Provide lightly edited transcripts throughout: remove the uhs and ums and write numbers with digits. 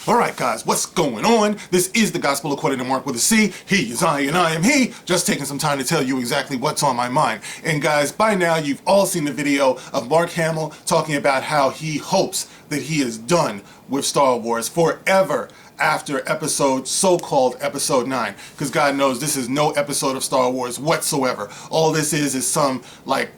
Alright guys, what's going on? This is the Gospel according to Mark with a C. He is I and I am he. Just taking some time to tell you exactly what's on my mind. And guys, by now you've all seen the video of Mark Hamill talking about how he hopes that he is done with Star Wars forever after so-called episode 9. Because God knows this is no episode of Star Wars whatsoever. All this is some like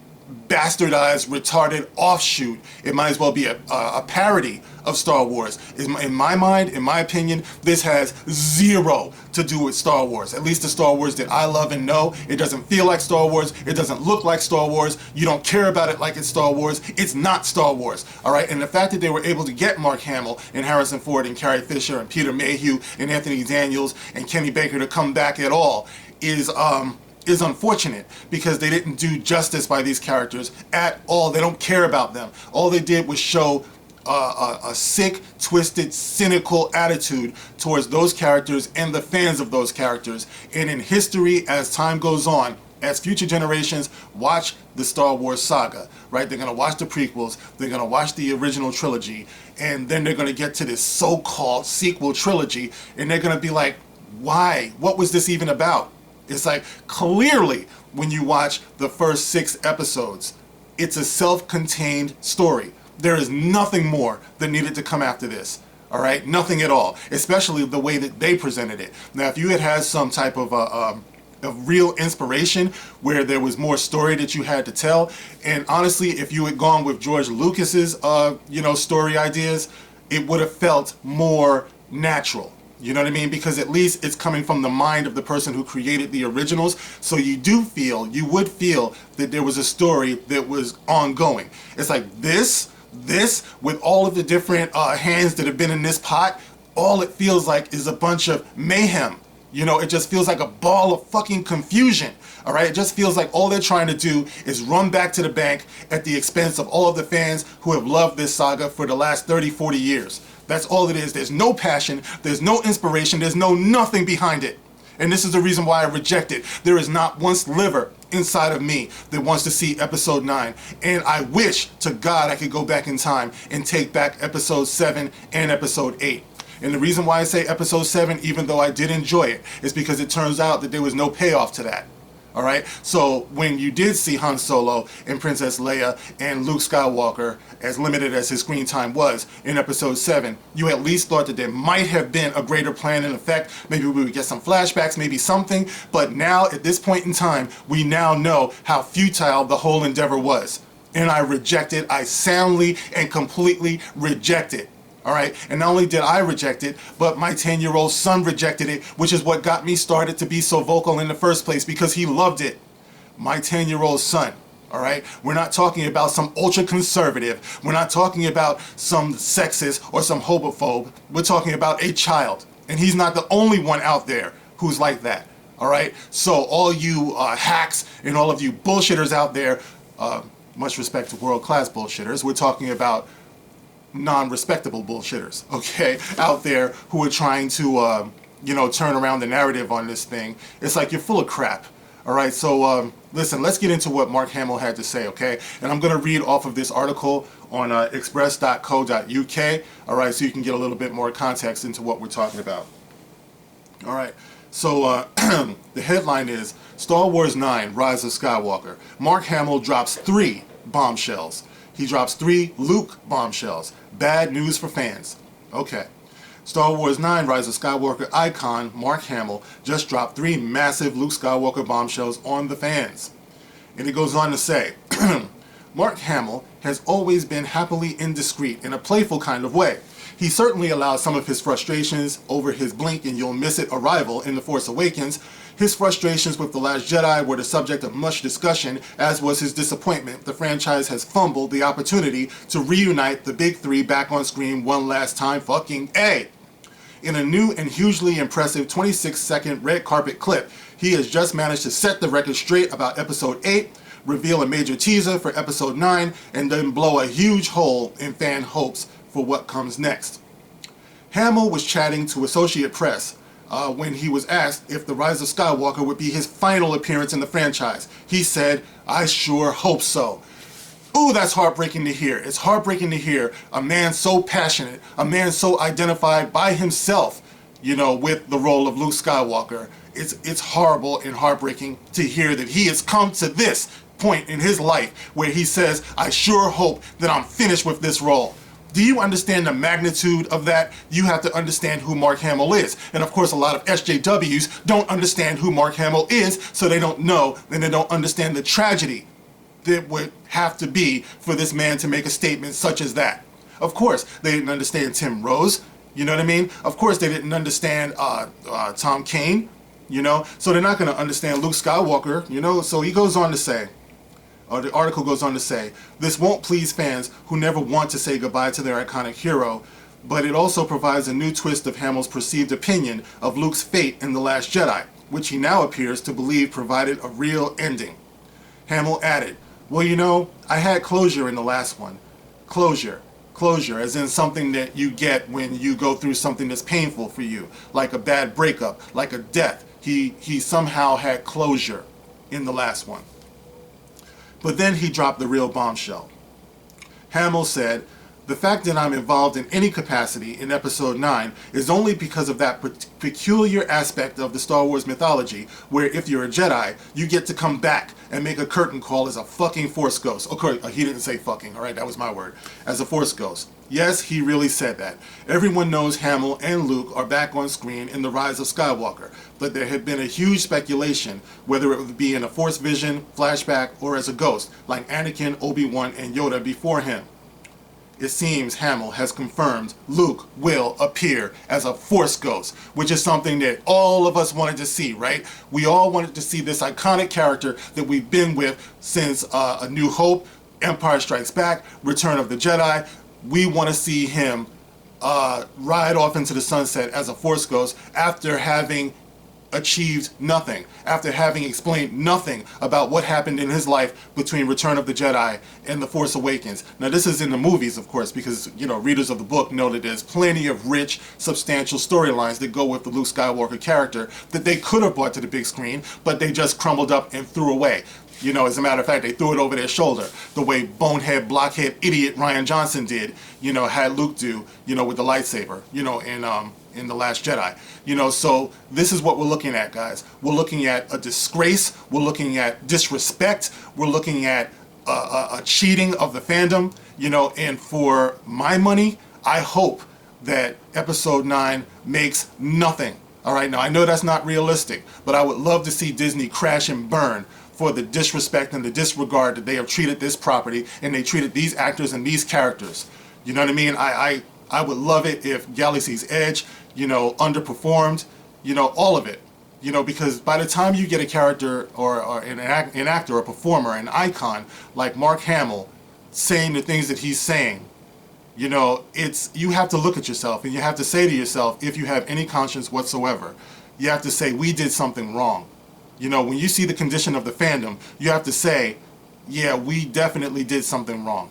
bastardized, retarded offshoot. It might as well be a parody of Star Wars. In my mind, in my opinion, this has zero to do with Star Wars. At least the Star Wars that I love and know. It doesn't feel like Star Wars. It doesn't look like Star Wars. You don't care about it like it's Star Wars. It's not Star Wars. Alright, and the fact that they were able to get Mark Hamill and Harrison Ford and Carrie Fisher and Peter Mayhew and Anthony Daniels and Kenny Baker to come back at all is unfortunate, because they didn't do justice by these characters at all. They don't care about them. All they did was show a sick, twisted, cynical attitude towards those characters and the fans of those characters. And in history, as time goes on, as future generations watch the Star Wars saga, right? They're going to watch the prequels, they're going to watch the original trilogy, and then they're going to get to this so-called sequel trilogy, and they're going to be like, why? What was this even about? It's like, clearly, when you watch the first 6 episodes, it's a self-contained story. There is nothing more that needed to come after this. All right? Nothing at all. Especially the way that they presented it. Now, if you had some type of real inspiration where there was more story that you had to tell, and honestly, if you had gone with George Lucas's, story ideas, it would have felt more natural. You know what I mean? Because at least it's coming from the mind of the person who created the originals. So you would feel that there was a story that was ongoing. It's like this with all of the different hands that have been in this pot, all it feels like is a bunch of mayhem. You know, it just feels like a ball of fucking confusion. All right, it just feels like all they're trying to do is run back to the bank at the expense of all of the fans who have loved this saga for the last 30, 40 years. That's all it is. There's no passion, there's no inspiration, there's nothing behind it. And this is the reason why I reject it. There is not one sliver inside of me that wants to see episode 9. And I wish to God I could go back in time and take back episode 7 and episode 8. And the reason why I say episode 7, even though I did enjoy it, is because it turns out that there was no payoff to that. Alright, so when you did see Han Solo and Princess Leia and Luke Skywalker, as limited as his screen time was in episode 7, you at least thought that there might have been a greater plan in effect. Maybe we would get some flashbacks, maybe something. But now, at this point in time, we now know how futile the whole endeavor was. And I reject it. I soundly and completely reject it. Alright, and not only did I reject it, but my 10-year-old son rejected it, which is what got me started to be so vocal in the first place, because he loved it. My 10-year-old son. Alright, we're not talking about some ultra-conservative, we're not talking about some sexist or some homophobe, we're talking about a child. And he's not the only one out there who's like that. Alright, so all you hacks and all of you bullshitters out there, much respect to world-class bullshitters, we're talking about non-respectable bullshitters, okay, out there who are trying to, turn around the narrative on this thing. It's like, you're full of crap. All right, so listen, let's get into what Mark Hamill had to say, okay? And I'm going to read off of this article on express.co.uk, all right, so you can get a little bit more context into what we're talking about. All right, so the headline is, Star Wars 9, Rise of Skywalker. Mark Hamill drops 3 bombshells. He drops 3 Luke bombshells. Bad news for fans. Okay. Star Wars 9 Rise of Skywalker icon Mark Hamill just dropped 3 massive Luke Skywalker bombshells on the fans. And it goes on to say, Mark Hamill has always been happily indiscreet in a playful kind of way. He certainly allowed some of his frustrations over his blink and you'll miss it arrival in The Force Awakens. His frustrations with The Last Jedi were the subject of much discussion, as was his disappointment the franchise has fumbled the opportunity to reunite the big 3 back on screen one last time fucking A. In a new and hugely impressive 26-second red carpet clip, he has just managed to set the record straight about episode 8, reveal a major teaser for episode 9, and then blow a huge hole in fan hopes for what comes next. Hamill was chatting to Associated Press when he was asked if The Rise of Skywalker would be his final appearance in the franchise. He said, "I sure hope so." Ooh, that's heartbreaking to hear. It's heartbreaking to hear a man so passionate, a man so identified by himself, you know, with the role of Luke Skywalker. It's horrible and heartbreaking to hear that he has come to this point in his life where he says, I sure hope that I'm finished with this role. Do you understand the magnitude of that? You have to understand who Mark Hamill is. And of course, a lot of SJWs don't understand who Mark Hamill is, so they don't know, and they don't understand the tragedy that would have to be for this man to make a statement such as that. Of course, they didn't understand Tim Rose, you know what I mean? Of course, they didn't understand Tom Kane, you know? So they're not going to understand Luke Skywalker, you know? So he goes on to say, or the article goes on to say, this won't please fans who never want to say goodbye to their iconic hero, but it also provides a new twist of Hamill's perceived opinion of Luke's fate in The Last Jedi, which he now appears to believe provided a real ending. Hamill added, well, you know, I had closure in the last one. Closure, as in something that you get when you go through something that's painful for you, like a bad breakup, like a death. He somehow had closure in the last one. But then he dropped the real bombshell. Hamill said, the fact that I'm involved in any capacity in Episode 9 is only because of that peculiar aspect of the Star Wars mythology where if you're a Jedi, you get to come back and make a curtain call as a fucking Force ghost. Okay, he didn't say fucking, alright, that was my word. As a Force ghost. Yes, he really said that. Everyone knows Hamill and Luke are back on screen in The Rise of Skywalker, but there had been a huge speculation whether it would be in a Force vision, flashback, or as a ghost, like Anakin, Obi-Wan, and Yoda before him. It seems Hamill has confirmed Luke will appear as a Force ghost, which is something that all of us wanted to see, right? We all wanted to see this iconic character that we've been with since A New Hope, Empire Strikes Back, Return of the Jedi. We want to see him ride off into the sunset as a Force ghost after having achieved nothing, after having explained nothing about what happened in his life between Return of the Jedi and The Force Awakens. Now this is in the movies, of course, because, you know, readers of the book know that there's plenty of rich, substantial storylines that go with the Luke Skywalker character that they could have brought to the big screen, but they just crumbled up and threw away. You know, as a matter of fact, they threw it over their shoulder, the way bonehead, blockhead, idiot Rian Johnson did, you know, had Luke do, you know, with the lightsaber, you know, in The Last Jedi. You know, so this is what we're looking at, guys. We're looking at a disgrace. We're looking at disrespect. We're looking at a cheating of the fandom, you know, and for my money, I hope that Episode 9 makes nothing. All right, now I know that's not realistic, but I would love to see Dizznee crash and burn for the disrespect and the disregard that they have treated this property and they treated these actors and these characters. You know what I mean? I would love it if Galaxy's Edge, you know, underperformed, you know, all of it. You know, because by the time you get a character or an actor, a performer, an icon like Mark Hamill saying the things that he's saying, you know, you have to look at yourself and you have to say to yourself, if you have any conscience whatsoever, you have to say, we did something wrong. You know, when you see the condition of the fandom, you have to say, yeah, we definitely did something wrong.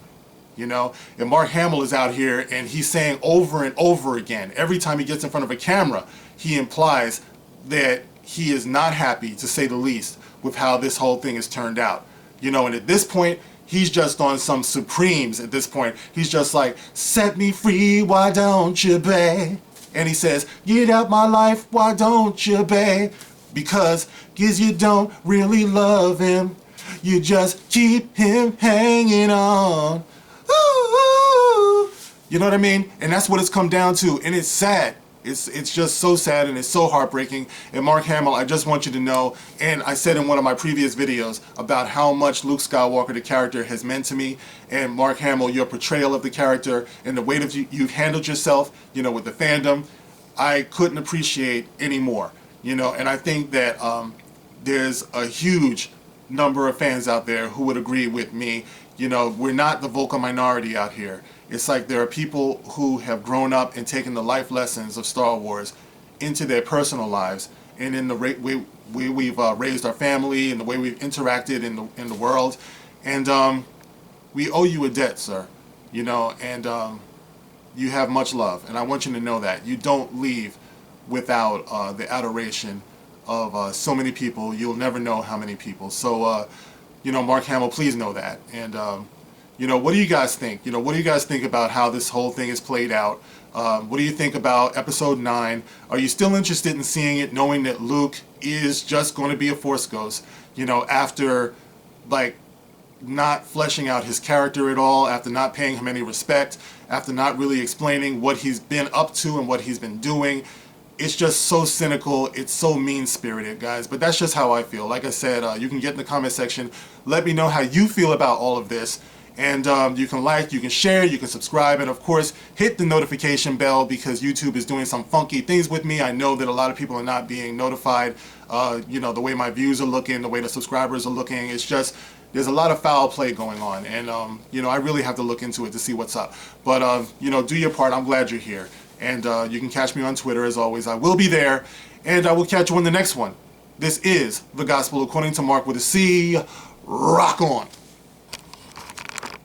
You know, and Mark Hamill is out here and he's saying over and over again, every time he gets in front of a camera, he implies that he is not happy, to say the least, with how this whole thing has turned out. You know, and at this point, he's just on some Supremes at this point. He's just like, set me free, why don't you, babe? And he says, get out my life, why don't you, babe? Because you don't really love him. You just keep him hanging on. Ooh. You know what I mean? And that's what it's come down to. And it's sad. It's just so sad and it's so heartbreaking. And Mark Hamill, I just want you to know, and I said in one of my previous videos about how much Luke Skywalker, the character, has meant to me. And Mark Hamill, your portrayal of the character and the way that you've handled yourself, you know, with the fandom, I couldn't appreciate any more. You know, and I think that there's a huge number of fans out there who would agree with me. You know, we're not the vocal minority out here. It's like there are people who have grown up and taken the life lessons of Star Wars into their personal lives, and in the way we've raised our family and the way we've interacted in the world, and we owe you a debt, sir. You know, and you have much love, and I want you to know that you don't leave without the adoration of so many people. You'll never know how many people. So, you know, Mark Hamill, please know that. And, what do you guys think? What do you guys think about how this whole thing is played out? What do you think about episode 9? Are you still interested in seeing it, knowing that Luke is just going to be a Force ghost, after, like, not fleshing out his character at all, after not paying him any respect, after not really explaining what he's been up to and what he's been doing? It's just so cynical. It's so mean-spirited, guys. But that's just how I feel. Like I said, you can get in the comment section. Let me know how you feel about all of this. And you can like, you can share, you can subscribe, and of course, hit the notification bell because YouTube is doing some funky things with me. I know that a lot of people are not being notified. The way my views are looking, the way the subscribers are looking. It's just, there's a lot of foul play going on. And, I really have to look into it to see what's up. But, do your part. I'm glad you're here. And you can catch me on Twitter as always. I will be there. And I will catch you on the next one. This is The Gospel According to Mark with a C. Rock on.